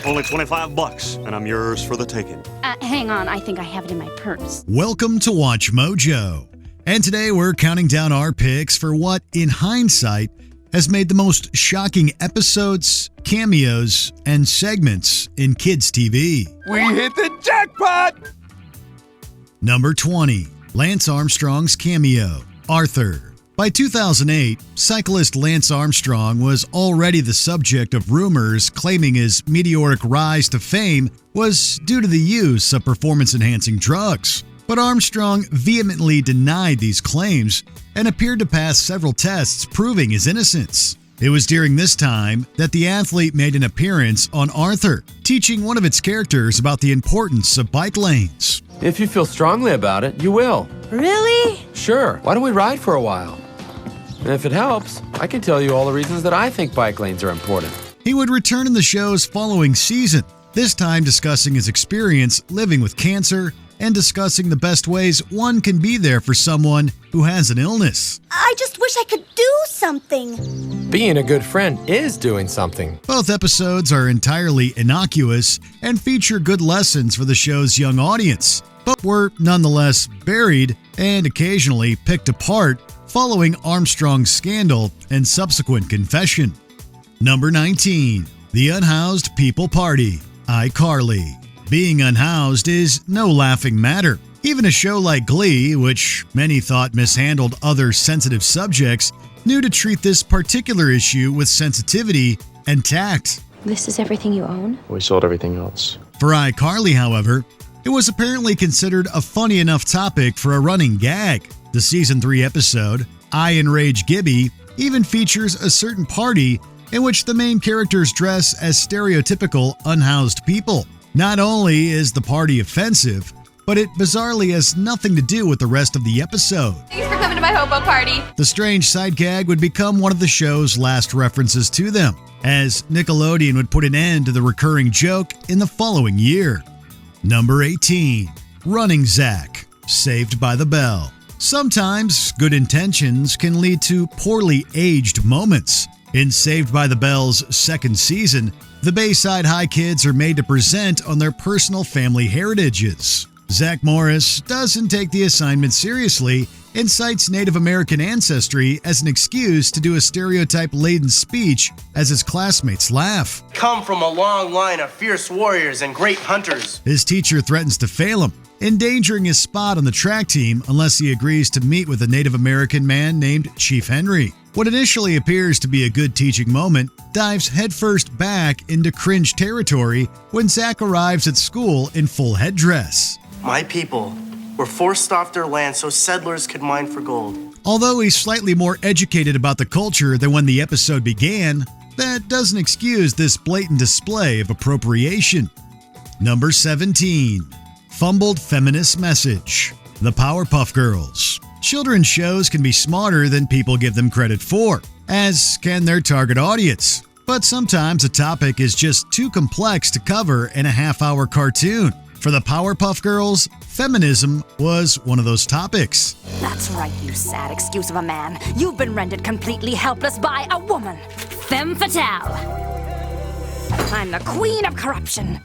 Only 25 bucks, and I'm yours for the taking. Hang on, I think I have it in my purse. Welcome to Watch Mojo. And today we're counting down our picks for what, in hindsight, has made the most shocking episodes, cameos, and segments in kids' TV. We hit the jackpot! Number 20. Lance Armstrong's cameo, Arthur. By 2008, cyclist Lance Armstrong was already the subject of rumors claiming his meteoric rise to fame was due to the use of performance-enhancing drugs. But Armstrong vehemently denied these claims and appeared to pass several tests proving his innocence. It was during this time that the athlete made an appearance on Arthur, teaching one of its characters about the importance of bike lanes. If you feel strongly about it, you will. Really? Sure. Why don't we ride for a while? And if it helps, I can tell you all the reasons that I think bike lanes are important. He would return in the show's following season, this time discussing his experience living with cancer and discussing the best ways one can be there for someone who has an illness. I just wish I could do something. Being a good friend is doing something. Both episodes are entirely innocuous and feature good lessons for the show's young audience, but were nonetheless buried and occasionally picked apart following Armstrong's scandal and subsequent confession. Number 19. The Unhoused People Party, iCarly. Being unhoused is no laughing matter. Even a show like Glee, which many thought mishandled other sensitive subjects, knew to treat this particular issue with sensitivity and tact. This is everything you own? We sold everything else. For iCarly, however, it was apparently considered a funny enough topic for a running gag. The Season 3 episode, I Enrage Gibby, even features a certain party in which the main characters dress as stereotypical unhoused people. Not only is the party offensive, but it bizarrely has nothing to do with the rest of the episode. Thanks for coming to my hobo party. The strange side gag would become one of the show's last references to them, as Nickelodeon would put an end to the recurring joke in the following year. Number 18. Running Zack, Saved by the Bell. Sometimes good intentions can lead to poorly aged moments. In Saved by the Bell's second season, the Bayside High kids are made to present on their personal family heritages. Zach Morris doesn't take the assignment seriously and cites Native American ancestry as an excuse to do a stereotype-laden speech as his classmates laugh. Come from a long line of fierce warriors and great hunters. His teacher threatens to fail him, endangering his spot on the track team unless he agrees to meet with a Native American man named Chief Henry. What initially appears to be a good teaching moment dives headfirst back into cringe territory when Zack arrives at school in full headdress. My people were forced off their land so settlers could mine for gold. Although he's slightly more educated about the culture than when the episode began, that doesn't excuse this blatant display of appropriation. Number 17. Fumbled Feminist Message, The Powerpuff Girls. Children's shows can be smarter than people give them credit for, as can their target audience. But sometimes a topic is just too complex to cover in a half-hour cartoon. For the Powerpuff Girls, feminism was one of those topics. That's right, you sad excuse of a man. You've been rendered completely helpless by a woman. Femme fatale. I'm the queen of corruption,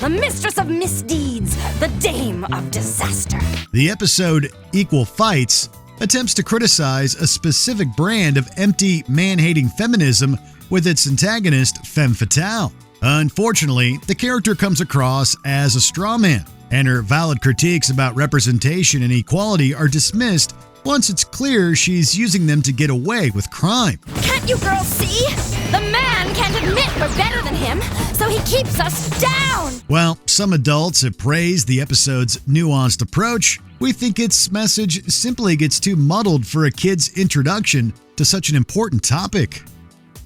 the mistress of misdeeds, the dame of disaster. The episode Equal Fights attempts to criticize a specific brand of empty, man-hating feminism with its antagonist, Femme Fatale. Unfortunately, the character comes across as a straw man, and her valid critiques about representation and equality are dismissed once it's clear she's using them to get away with crime. Can't you girls see? The man can't admit we're better than him, so he keeps us down! While some adults have praised the episode's nuanced approach, we think its message simply gets too muddled for a kid's introduction to such an important topic.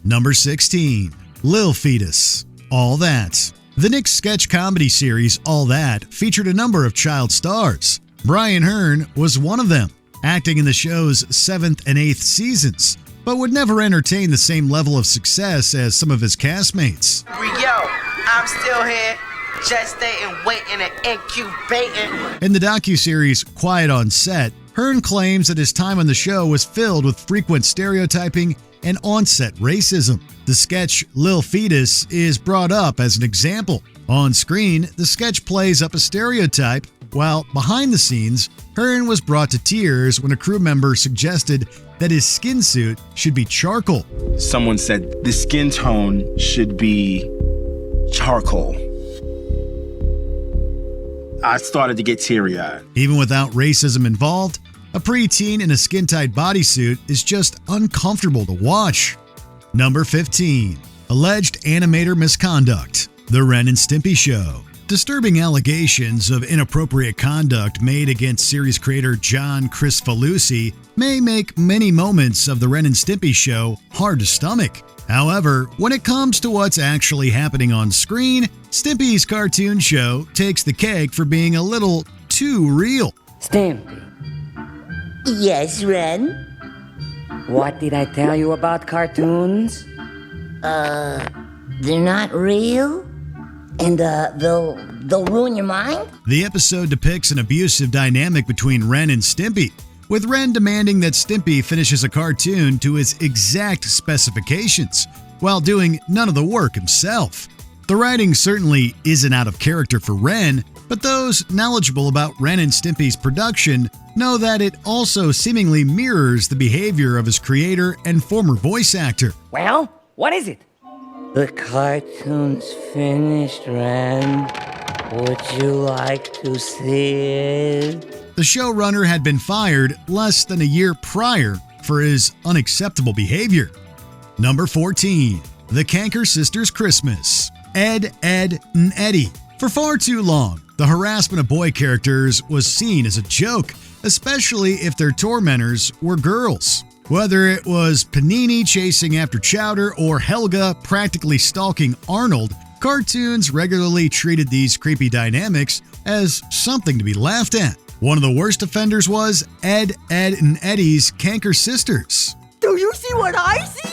Number 16. Lil Fetus, All That. The Nick sketch comedy series All That featured a number of child stars. Brian Hearn was one of them, acting in the show's 7th and 8th seasons, but would never entertain the same level of success as some of his castmates. Yo, I'm still here, gestating, waiting, and incubating. In the docuseries Quiet on Set, Hearn claims that his time on the show was filled with frequent stereotyping and onset racism. The sketch Lil Fetus is brought up as an example. On screen, the sketch plays up a stereotype, while behind the scenes, Hearn was brought to tears when a crew member suggested that his skin suit should be charcoal. Someone said the skin tone should be charcoal. I started to get teary-eyed. Even without racism involved, a preteen in a skin-tight bodysuit is just uncomfortable to watch. Number 15. Alleged animator misconduct. The Ren and Stimpy Show. Disturbing allegations of inappropriate conduct made against series creator John Kricfalusi may make many moments of the Ren and Stimpy Show hard to stomach. However, when it comes to what's actually happening on screen, Stimpy's cartoon show takes the cake for being a little too real. Stimpy. Yes, Ren? What did I tell you about cartoons? They're not real? And, they'll ruin your mind? The episode depicts an abusive dynamic between Ren and Stimpy, with Ren demanding that Stimpy finishes a cartoon to his exact specifications, while doing none of the work himself. The writing certainly isn't out of character for Ren, but those knowledgeable about Ren and Stimpy's production know that it also seemingly mirrors the behavior of his creator and former voice actor. Well, what is it? The cartoon's finished, Ren. Would you like to see it? The showrunner had been fired less than a year prior for his unacceptable behavior. Number 14. The Kanker Sisters Christmas. Ed, Edd, and Eddy. For far too long, the harassment of boy characters was seen as a joke, especially if their tormentors were girls. Whether it was Panini chasing after Chowder or Helga practically stalking Arnold, cartoons regularly treated these creepy dynamics as something to be laughed at. One of the worst offenders was Ed, Edd, and Eddy's Kanker Sisters. Do you see what I see?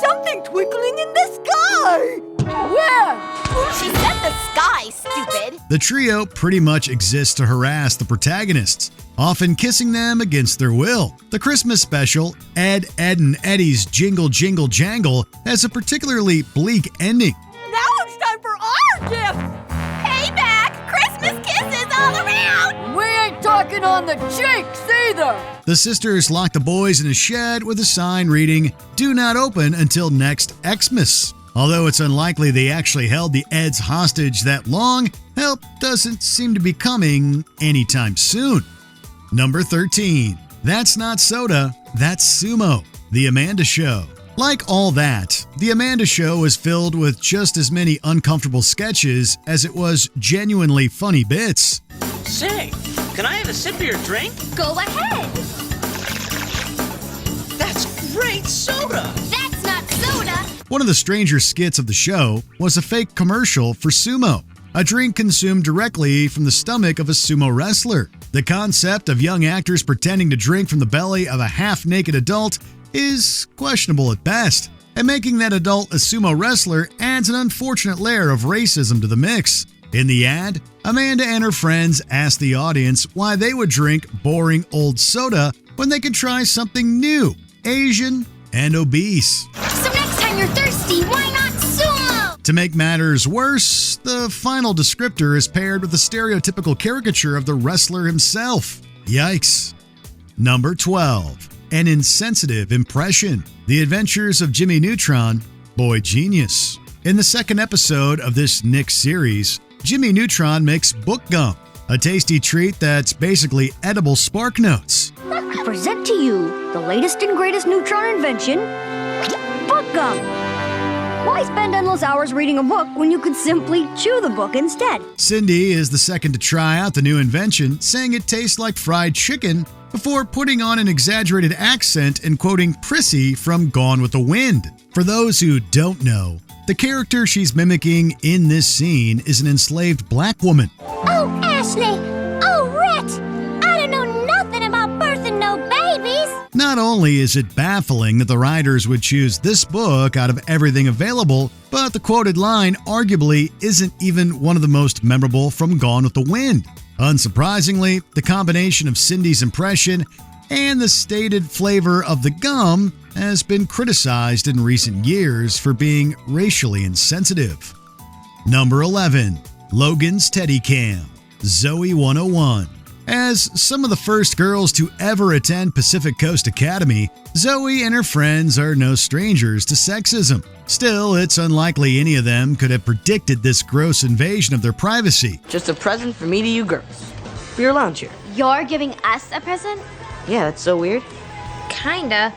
Something twinkling in the sky! Where? She said the sky, stupid. The trio pretty much exists to harass the protagonists, often kissing them against their will. The Christmas special, Ed, Edd, and Eddy's Jingle Jingle Jangle, has a particularly bleak ending. Now it's time for our gift! Payback! Christmas kisses all around! We ain't talking on the cheeks either! The sisters lock the boys in a shed with a sign reading, "Do not open until next Xmas." Although it's unlikely they actually held the Eds hostage that long, help doesn't seem to be coming anytime soon. Number 13. That's Not Soda, That's Sumo. The Amanda Show. Like All That, The Amanda Show was filled with just as many uncomfortable sketches as it was genuinely funny bits. Say, can I have a sip of your drink? Go ahead. That's great soda! That's not soda. One of the stranger skits of the show was a fake commercial for sumo, a drink consumed directly from the stomach of a sumo wrestler. The concept of young actors pretending to drink from the belly of a half-naked adult is questionable at best, and making that adult a sumo wrestler adds an unfortunate layer of racism to the mix. In the ad, Amanda and her friends asked the audience why they would drink boring old soda when they could try something new, Asian, and obese. So next time you're thirsty, why not sumo? To make matters worse, the final descriptor is paired with a stereotypical caricature of the wrestler himself. Yikes. Number 12. An Insensitive Impression. The Adventures of Jimmy Neutron, Boy Genius. In the second episode of this Nick series, Jimmy Neutron makes book gum, a tasty treat that's basically edible spark notes. I present to you the latest and greatest Neutron invention, book gum. Why spend endless hours reading a book when you could simply chew the book instead? Cindy is the second to try out the new invention, saying it tastes like fried chicken before putting on an exaggerated accent and quoting Prissy from Gone with the Wind. For those who don't know, the character she's mimicking in this scene is an enslaved black woman. Oh, Ashley! Oh, Rhett! I don't know nothing about birthing no babies! Not only is it baffling that the writers would choose this book out of everything available, but the quoted line arguably isn't even one of the most memorable from Gone with the Wind. Unsurprisingly, the combination of Cindy's impression and the stated flavor of the gum has been criticized in recent years for being racially insensitive. Number 11. Logan's Teddy Cam, Zoe 101. As some of the first girls to ever attend Pacific Coast Academy, Zoe and her friends are no strangers to sexism. Still, it's unlikely any of them could have predicted this gross invasion of their privacy. Just a present from me to you girls. For your lounge here. You're giving us a present? Yeah, that's so weird. Kinda.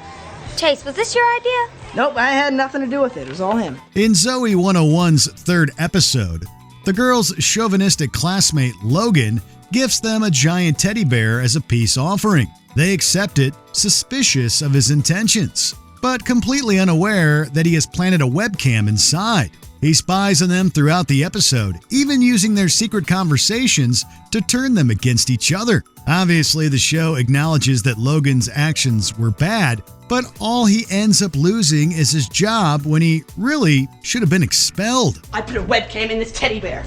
Chase, was this your idea? Nope, I had nothing to do with it. It was all him. In Zoe 101's third episode, the girls' chauvinistic classmate Logan gifts them a giant teddy bear as a peace offering. They accept it, suspicious of his intentions, but completely unaware that he has planted a webcam inside. He spies on them throughout the episode, even using their secret conversations to turn them against each other. Obviously, the show acknowledges that Logan's actions were bad, but all he ends up losing is his job when he really should have been expelled. I put a webcam in this teddy bear.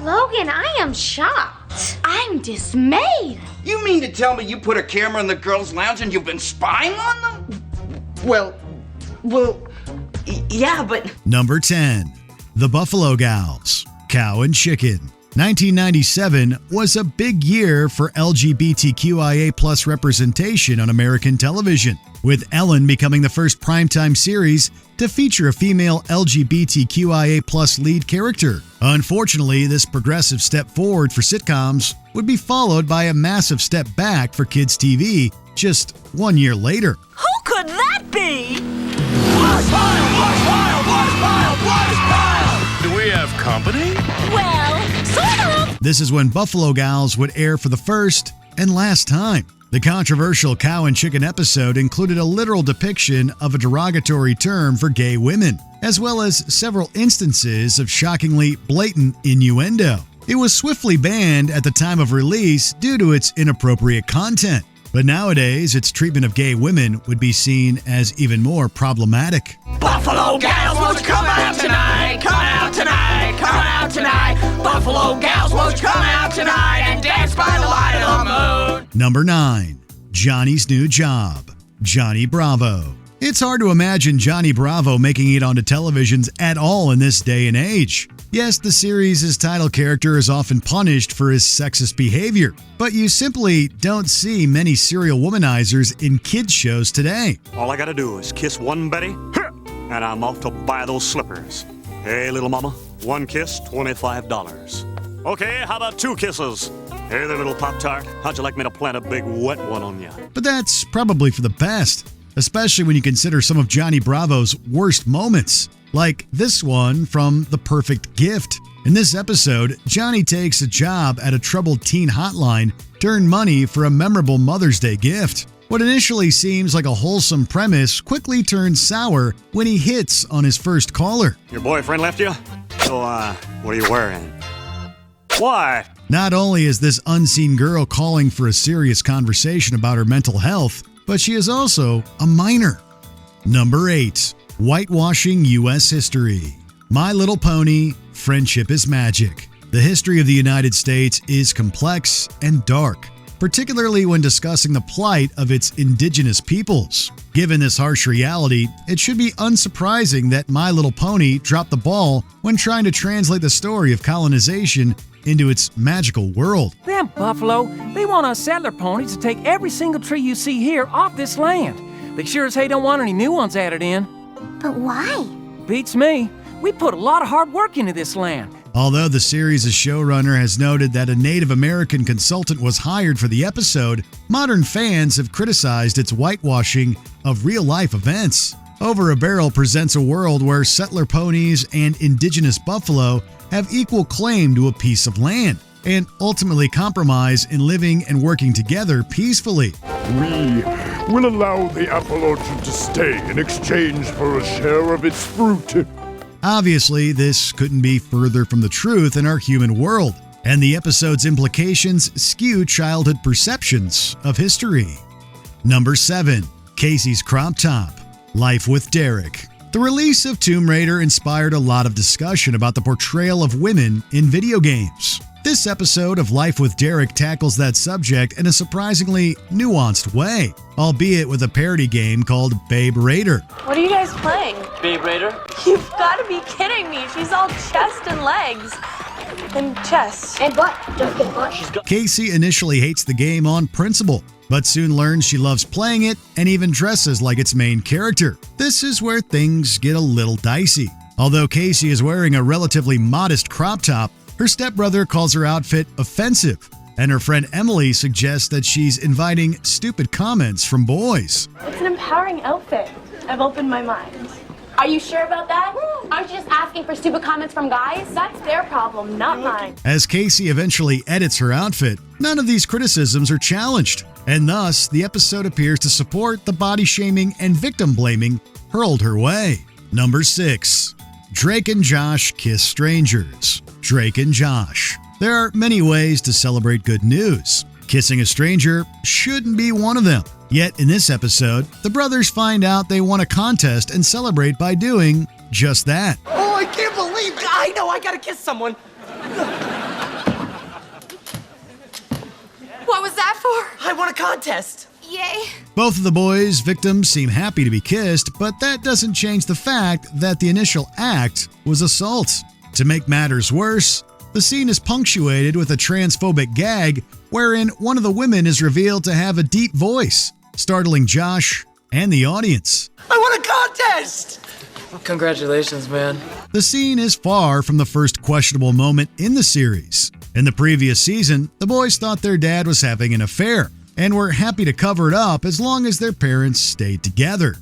Logan, I am shocked. I'm dismayed. You mean to tell me you put a camera in the girls' lounge and you've been spying on them? Well, yeah, but... Number 10. The Buffalo Gals, Cow and Chicken. 1997 was a big year for LGBTQIA+ representation on American television, with Ellen becoming the first primetime series to feature a female LGBTQIA+ lead character. Unfortunately, this progressive step forward for sitcoms would be followed by a massive step back for kids' TV just 1 year later. Who could that be? Do we have company? Well, sort of. This is when Buffalo Gals would air for the first and last time. The controversial Cow and Chicken episode included a literal depiction of a derogatory term for gay women, as well as several instances of shockingly blatant innuendo. It was swiftly banned at the time of release due to its inappropriate content, but nowadays its treatment of gay women would be seen as even more problematic. Buffalo Gals, won't you come out tonight? Come out tonight, come out tonight. Buffalo Gals, won't you come out tonight and dance by the light of the moon? Number 9. Johnny's New Job, Johnny Bravo. It's hard to imagine Johnny Bravo making it onto televisions at all in this day and age. Yes, the series' title character is often punished for his sexist behavior, but you simply don't see many serial womanizers in kids' shows today. All I gotta do is kiss one Betty, and I'm off to buy those slippers. Hey, little mama, one kiss, $25. Okay, how about 2 kisses? Hey there, little Pop-Tart, how'd you like me to plant a big wet one on you? But that's probably for the best, especially when you consider some of Johnny Bravo's worst moments, like this one from The Perfect Gift. In this episode, Johnny takes a job at a troubled teen hotline to earn money for a memorable Mother's Day gift. What initially seems like a wholesome premise quickly turns sour when he hits on his first caller. Your boyfriend left you? So, what are you wearing? Why? Not only is this unseen girl calling for a serious conversation about her mental health, but she is also a minor. Number 8. Whitewashing U.S. history. My Little Pony, Friendship is Magic. The history of the United States is complex and dark, particularly when discussing the plight of its indigenous peoples. Given this harsh reality, it should be unsurprising that My Little Pony dropped the ball when trying to translate the story of colonization into its magical world. Them buffalo, they want us settler ponies to take every single tree you see here off this land. They sure as hey don't want any new ones added in. But why? Beats me. We put a lot of hard work into this land. Although the series' showrunner has noted that a Native American consultant was hired for the episode, modern fans have criticized its whitewashing of real-life events. Over a Barrel presents a world where settler ponies and indigenous buffalo have equal claim to a piece of land, and ultimately compromise in living and working together peacefully. We will allow the apple orchard to stay in exchange for a share of its fruit. Obviously, this couldn't be further from the truth in our human world, and the episode's implications skew childhood perceptions of history. Number 7. Casey's Crop Top, Life with Derek. The release of Tomb Raider inspired a lot of discussion about the portrayal of women in video games. This episode of Life with Derek tackles that subject in a surprisingly nuanced way, albeit with a parody game called Babe Raider. What are you guys playing? Babe Raider? You've got to be kidding me. She's all chest and legs. And chest. And butt. Don't get butt. Casey initially hates the game on principle, but soon learns she loves playing it and even dresses like its main character. This is where things get a little dicey. Although Casey is wearing a relatively modest crop top, her stepbrother calls her outfit offensive, and her friend Emily suggests that she's inviting stupid comments from boys. It's an empowering outfit. I've opened my mind. Are you sure about that? Aren't you just asking for stupid comments from guys? That's their problem, not mine. As Casey eventually edits her outfit, none of these criticisms are challenged, and thus the episode appears to support the body shaming and victim blaming hurled her way. Number 6. Drake and Josh kiss strangers. Drake and Josh. There are many ways to celebrate good news. Kissing a stranger shouldn't be one of them. Yet in this episode, the brothers find out they won a contest and celebrate by doing just that. Oh, I can't believe it! I know, I gotta kiss someone. What was that for? I won a contest. Yay. Both of the boys' victims seem happy to be kissed, but that doesn't change the fact that the initial act was assault. To make matters worse, the scene is punctuated with a transphobic gag wherein one of the women is revealed to have a deep voice, startling Josh and the audience. I won a contest! Congratulations, man. The scene is far from the first questionable moment in the series. In the previous season, the boys thought their dad was having an affair and were happy to cover it up as long as their parents stayed together.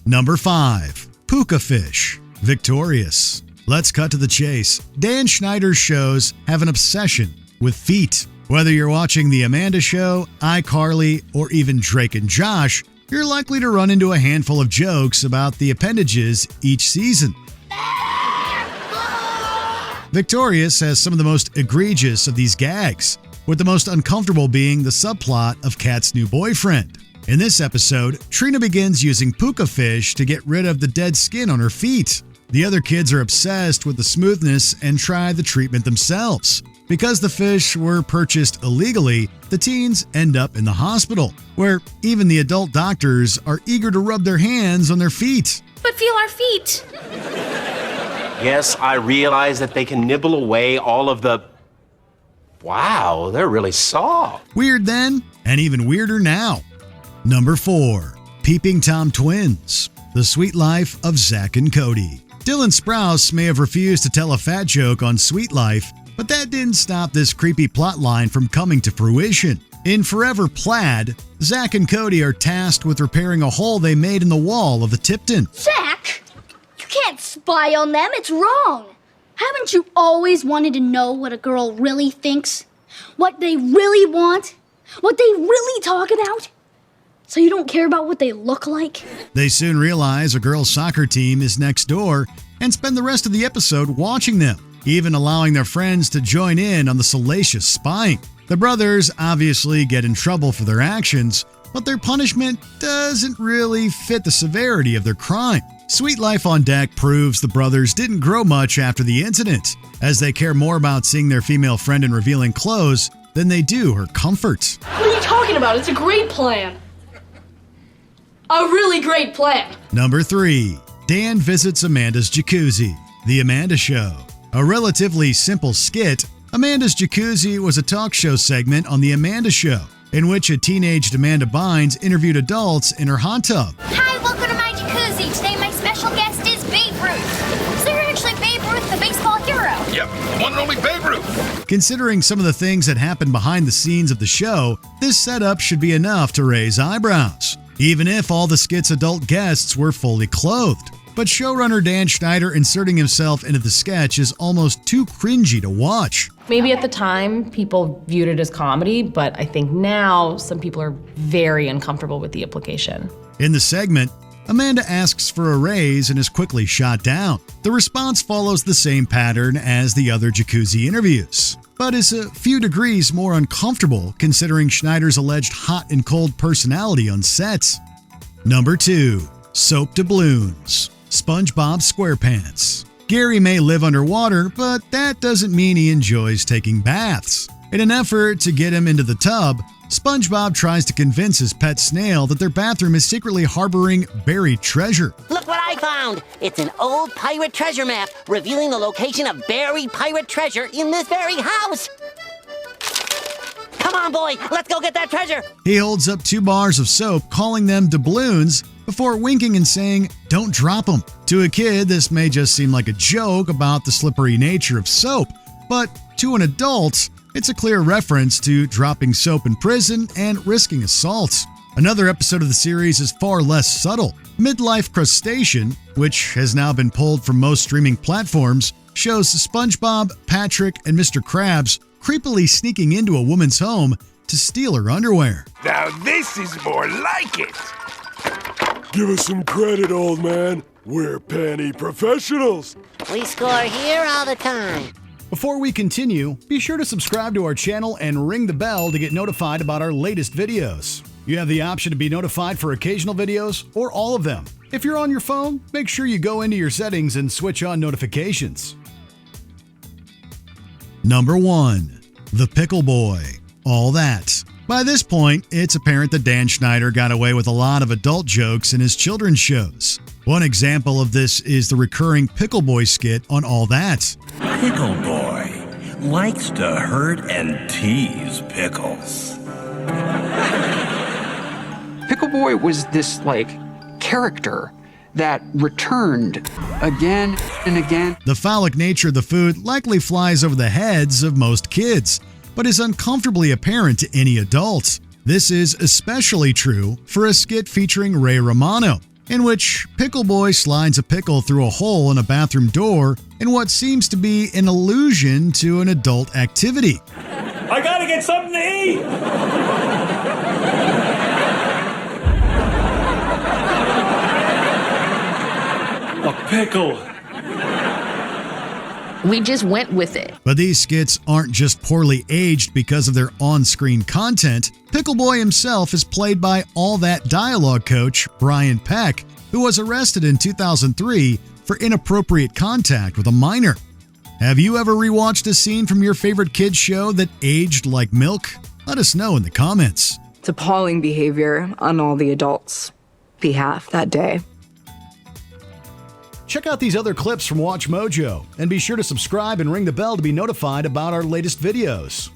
Number 5. Puka Fish. Victorious. Let's cut to the chase. Dan Schneider's shows have an obsession with feet. Whether you're watching The Amanda Show, iCarly, or even Drake and Josh, you're likely to run into a handful of jokes about the appendages each season. Victorious has some of the most egregious of these gags, with the most uncomfortable being the subplot of Kat's new boyfriend. In this episode, Trina begins using puka fish to get rid of the dead skin on her feet. The other kids are obsessed with the smoothness and try the treatment themselves. Because the fish were purchased illegally, the teens end up in the hospital, where even the adult doctors are eager to rub their hands on their feet. But feel our feet. Yes, I realize that they can nibble away all of the... Wow, they're really soft. Weird then, and even weirder now. Number 4. Peeping Tom Twins. The Sweet Life of Zack and Cody. Dylan Sprouse may have refused to tell a fat joke on Sweet Life, but that didn't stop this creepy plotline from coming to fruition. In Forever Plaid, Zack and Cody are tasked with repairing a hole they made in the wall of the Tipton. Zack, you can't spy on them. It's wrong. Haven't you always wanted to know what a girl really thinks? What they really want? What they really talk about? So you don't care about what they look like? They soon realize a girls' soccer team is next door and spend the rest of the episode watching them, even allowing their friends to join in on the salacious spying. The brothers obviously get in trouble for their actions, but their punishment doesn't really fit the severity of their crime. Sweet Life on Deck proves the brothers didn't grow much after the incident, as they care more about seeing their female friend in revealing clothes than they do her comfort. What are you talking about? It's a great plan. A really great plan. Number 3. Dan visits Amanda's jacuzzi. The Amanda Show. A relatively simple skit, Amanda's Jacuzzi was a talk show segment on The Amanda Show, in which a teenaged Amanda Bynes interviewed adults in her hot tub. Hi, welcome to my jacuzzi. Today my special guest is Babe Ruth. So you're actually Babe Ruth, the baseball hero. Yep, the one and only Babe Ruth. Considering some of the things that happened behind the scenes of the show, this setup should be enough to raise eyebrows, even if all the skit's adult guests were fully clothed. But showrunner Dan Schneider inserting himself into the sketch is almost too cringy to watch. Maybe at the time, people viewed it as comedy, but I think now some people are very uncomfortable with the implication. In the segment, Amanda asks for a raise and is quickly shot down. The response follows the same pattern as the other jacuzzi interviews, but is a few degrees more uncomfortable considering Schneider's alleged hot and cold personality on set. Number 2. Soap doubloons. SpongeBob SquarePants. Gary may live underwater, but that doesn't mean he enjoys taking baths. In an effort to get him into the tub, SpongeBob tries to convince his pet snail that their bathroom is secretly harboring buried treasure. Look what I found! It's an old pirate treasure map revealing the location of buried pirate treasure in this very house! Come on, boy, let's go get that treasure! He holds up 2 bars of soap, calling them doubloons, before winking and saying, "Don't drop them." To a kid, this may just seem like a joke about the slippery nature of soap, but to an adult, it's a clear reference to dropping soap in prison and risking assault. Another episode of the series is far less subtle. Midlife Crustacean, which has now been pulled from most streaming platforms, shows SpongeBob, Patrick, and Mr. Krabs creepily sneaking into a woman's home to steal her underwear. Now this is more like it. Give us some credit, old man. We're panty professionals. We score here all the time. Before we continue, be sure to subscribe to our channel and ring the bell to get notified about our latest videos. You have the option to be notified for occasional videos or all of them. If you're on your phone, make sure you go into your settings and switch on notifications. Number 1. The Pickle Boy. All That. By this point, it's apparent that Dan Schneider got away with a lot of adult jokes in his children's shows. One example of this is the recurring Pickle Boy skit on All That. Pickle Boy likes to hurt and tease pickles. Pickle Boy was this, character that returned again and again. The phallic nature of the food likely flies over the heads of most kids, but is uncomfortably apparent to any adult. This is especially true for a skit featuring Ray Romano, in which Pickle Boy slides a pickle through a hole in a bathroom door in what seems to be an allusion to an adult activity. I gotta get something to eat! A pickle. We just went with it. But these skits aren't just poorly aged because of their on-screen content. Pickle Boy himself is played by All That dialogue coach Brian Peck, who was arrested in 2003 for inappropriate contact with a minor. Have you ever rewatched a scene from your favorite kids show that aged like milk? Let us know in the comments. It's appalling behavior on all the adults' behalf that day. Check out these other clips from Watch Mojo, and be sure to subscribe and ring the bell to be notified about our latest videos.